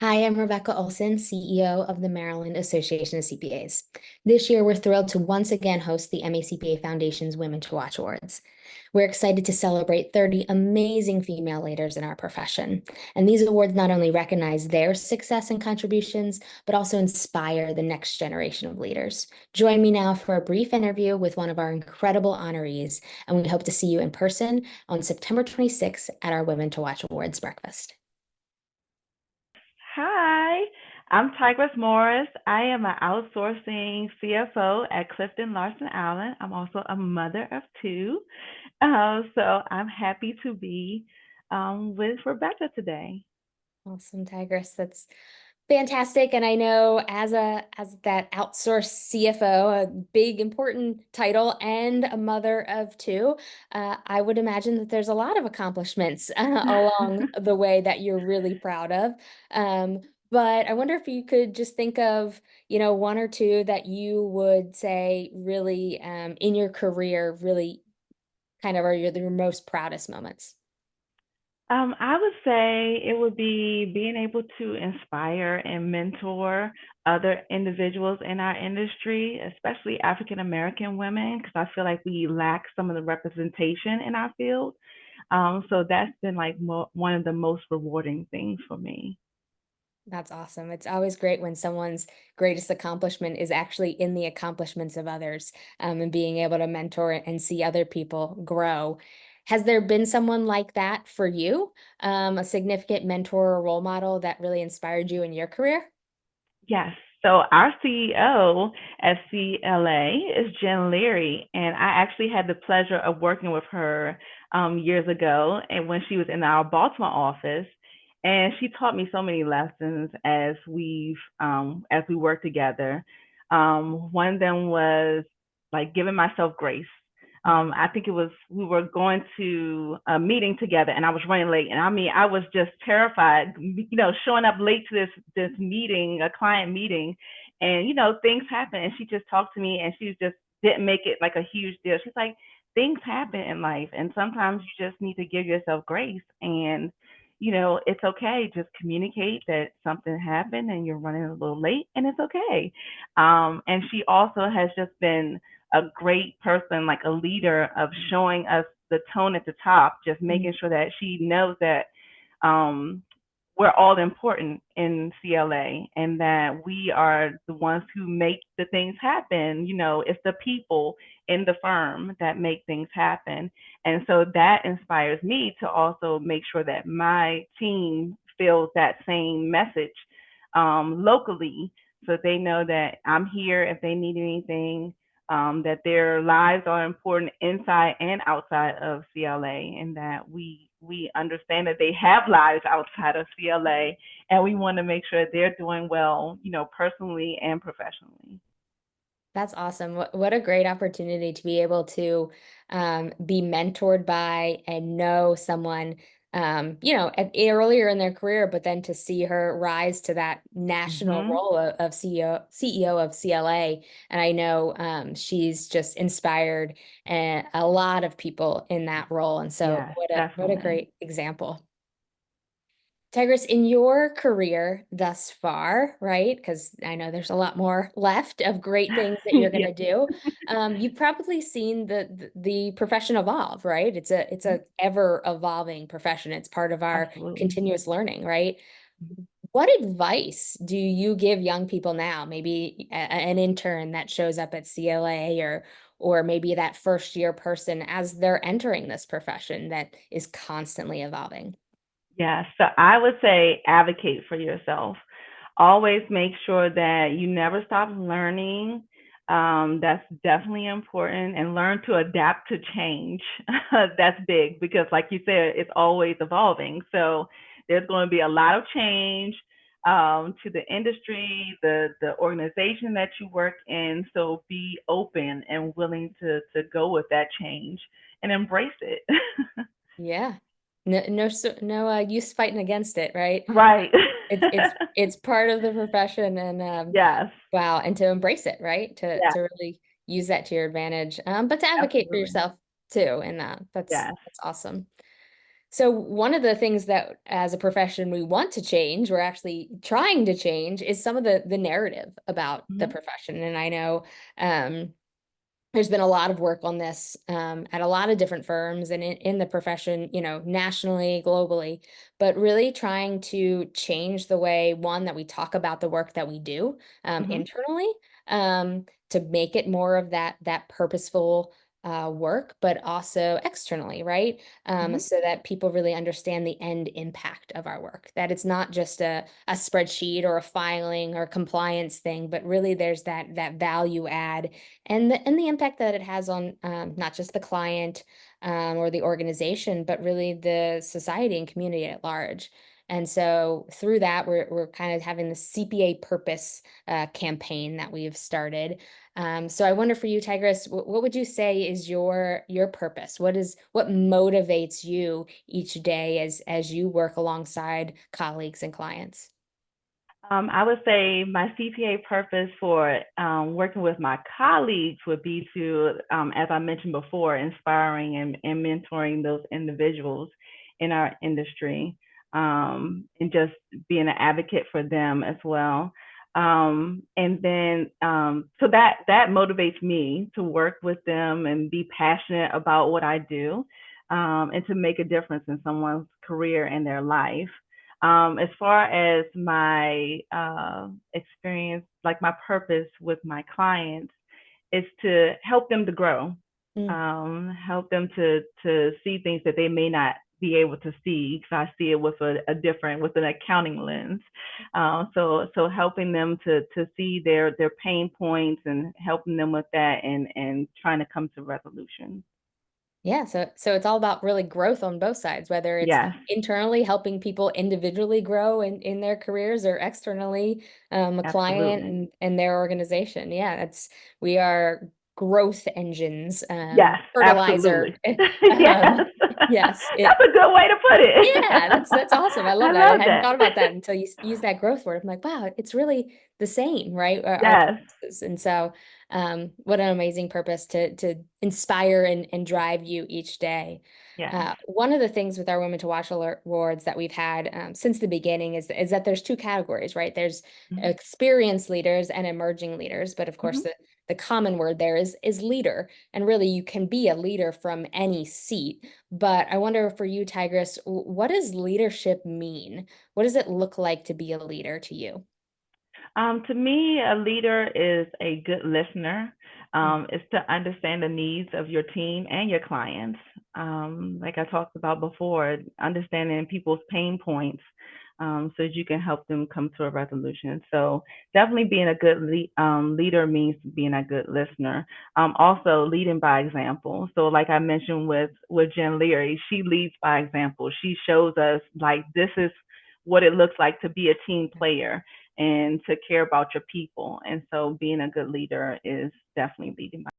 Hi, I'm Rebecca Olson, CEO of the Maryland Association of CPAs. This year, we're thrilled to once again host the MACPA Foundation's Women to Watch Awards. We're excited to celebrate 30 amazing female leaders in our profession. And these awards not only recognize their success and contributions, but also inspire the next generation of leaders. Join me now for a brief interview with one of our incredible honorees, and we hope to see you in person on September 26th at our Women to Watch Awards breakfast. Hi, I'm Tigress Morris. I am an outsourcing CFO at Clifton Larson Allen. I'm also a mother of two. So I'm happy to be with Rebecca today. Awesome, Tigress. That's fantastic. And I know as that outsourced CFO, a big important title and a mother of two, I would imagine that there's a lot of accomplishments along the way that you're really proud of. But I wonder if you could just think of, one or two that you would say really in your career really kind of are your most proudest moments. I would say it would be being able to inspire and mentor other individuals in our industry, especially African American women, because I feel like we lack some of the representation in our field. So that's been like one of the most rewarding things for me. That's awesome. It's always great when someone's greatest accomplishment is actually in the accomplishments of others, and being able to mentor and see other people grow. Has there been someone like that for you, a significant mentor or role model that really inspired you in your career? Yes. So our CEO at CLA is Jen Leary, and I actually had the pleasure of working with her years ago, and when she was in our Baltimore office, and she taught me so many lessons as we worked together. One of them was like giving myself grace. I think it was we were going to a meeting together, and I was running late, and I mean, I was just terrified, showing up late to this meeting, a client meeting, and things happen, and she just talked to me, and she just didn't make it like a huge deal. She's like, things happen in life, and sometimes you just need to give yourself grace, and it's okay. Just communicate that something happened and you're running a little late, and it's okay. And she also has just been a great person, like a leader of showing us the tone at the top, just making sure that she knows that um, we're all important in CLA and that we are the ones who make the things happen. It's the people in the firm that make things happen. And so that inspires me to also make sure that my team feels that same message locally so they know that I'm here if they need anything, that their lives are important inside and outside of CLA, and that we understand that they have lives outside of CLA, and we want to make sure they're doing well, personally and professionally. That's awesome. What a great opportunity to be able to be mentored by and know someone, earlier in their career, but then to see her rise to that national Hmm. role of CEO of CLA. And I know she's just inspired a lot of people in that role. And so Yes, what a definitely. great example. Tigress, in your career thus far, right? Because I know there's a lot more left of great things that you're going Yeah, to do. You've probably seen the profession evolve, right? It's a ever evolving profession. It's part of our absolutely. continuous learning, right? What advice do you give young people now? Maybe an intern that shows up at CLA or maybe that first year person as they're entering this profession that is constantly evolving. Yeah, so I would say advocate for yourself. Always make sure that you never stop learning. That's definitely important, and learn to adapt to change. That's big because, like you said, it's always evolving. So there's going to be a lot of change to the industry, the organization that you work in. So be open and willing to go with that change and embrace it. Yeah. No use fighting against it, right? Right. It's part of the profession and Yes. wow, and to embrace it, right? To Yeah. to really use that to your advantage. But to advocate for Absolutely. yourself too, and that's Yes. that's awesome. So one of the things that as a profession we want to change, we're actually trying to change, is some of the narrative about the Mm-hmm. profession. And I know um, there's been a lot of work on this at a lot of different firms and in the profession, nationally, globally, but really trying to change the way, one, that we talk about the work that we do Mm-hmm. internally, to make it more of that purposeful work, but also externally, right? Mm-hmm. So that people really understand the end impact of our work, that it's not just a spreadsheet or a filing or compliance thing, but really there's that value add and the impact that it has on not just the client or the organization, but really the society and community at large. And so through that, we're kind of having the CPA purpose campaign that we've started. So I wonder for you, Tigress, what would you say is your purpose? What motivates you each day as you work alongside colleagues and clients? I would say my CPA purpose for working with my colleagues would be to, as I mentioned before, inspiring and mentoring those individuals in our industry, and just being an advocate for them as well. And then, so that motivates me to work with them and be passionate about what I do, and to make a difference in someone's career and their life. As far as my experience, like my purpose with my clients, is to help them to grow, Mm. help them to see things that they may not be able to see, because I see it with a different, with an accounting lens. So helping them to see their pain points and helping them with that, and trying to come to resolution. Yeah, so it's all about really growth on both sides, whether it's Yes, internally helping people individually grow in their careers or externally a client absolutely. and their organization. Yeah, that's we are growth engines, Yes, fertilizer. absolutely. Yes, Um, yes, that's a good way to put it. yeah, that's awesome. I I love that. I love hadn't that. thought about that until you use that growth word. I'm like, wow, it's really the same, right? Our Yes, purposes. And so, what an amazing purpose to inspire and drive you each day. yes. One of the things with our Women to Watch awards that we've had since the beginning is that there's two categories, right? There's Mhm, experienced leaders and emerging leaders, but of course mhm. the common word there is leader. And really, you can be a leader from any seat. But I wonder for you, Tigress, what does leadership mean? What does it look like to be a leader to you? To me, a leader is a good listener. Is to understand the needs of your team and your clients. Like I talked about before, understanding people's pain points, so that you can help them come to a resolution. So definitely being a good leader means being a good listener. Also leading by example. So like I mentioned with Jen Leary, she leads by example. She shows us like this is what it looks like to be a team player and to care about your people. And so being a good leader is definitely leading by